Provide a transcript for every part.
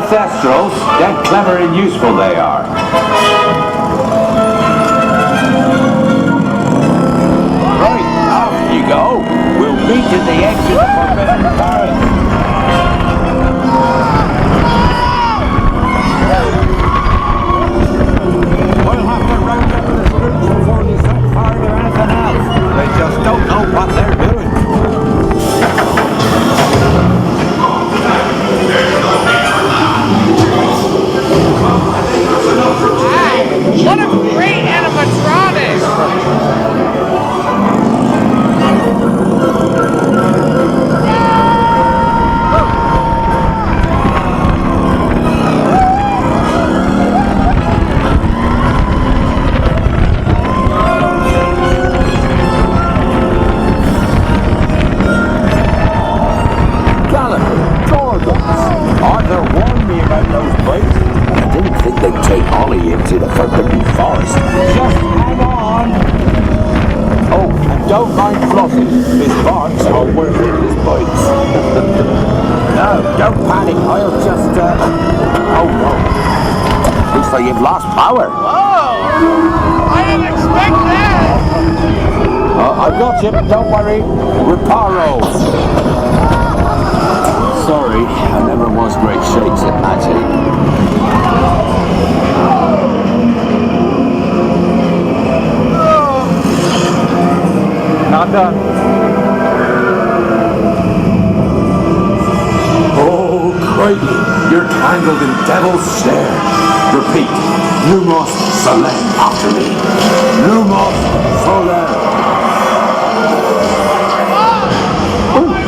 thestrals, dead clever and useful they are. Right, off you go. We'll meet at the edge of the forbidden forest. We'll have to round up the group before they set fire to anything else. They just don't know what they're doing. What a great animatronic! Arthur warned me about those bikes. I didn't think they'd take Ollie into the forbidden forest. Just hang on. Oh, and don't mind Fluffy. His barks are worth it, his bikes. No, don't panic. I'll just, oh, no. Looks like you've lost power. Whoa! I didn't expect that! I've got you, don't worry. Reparo. Sorry, I never was great shakes at magic. Not done. Oh, crikey, you're tangled in devil's snare. Repeat, Lumos Solen after me. Lumos Solen.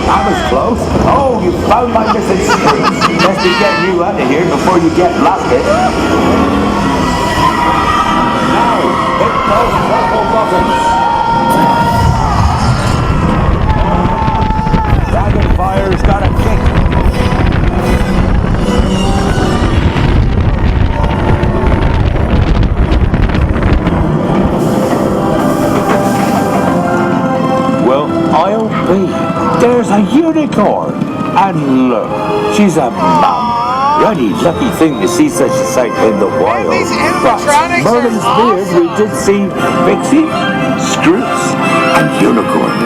That was close. Oh, you found my missing string. Best be getting you out of here before you get blasted. Now, hit those purple buttons. Dragonfire's got a kick. Well, I'll be. There's a unicorn! And look, she's a mum. Really lucky thing to see such a sight in the wild. These animatronics Merlin's are beard, we did see Pixie, Scroots, and unicorns.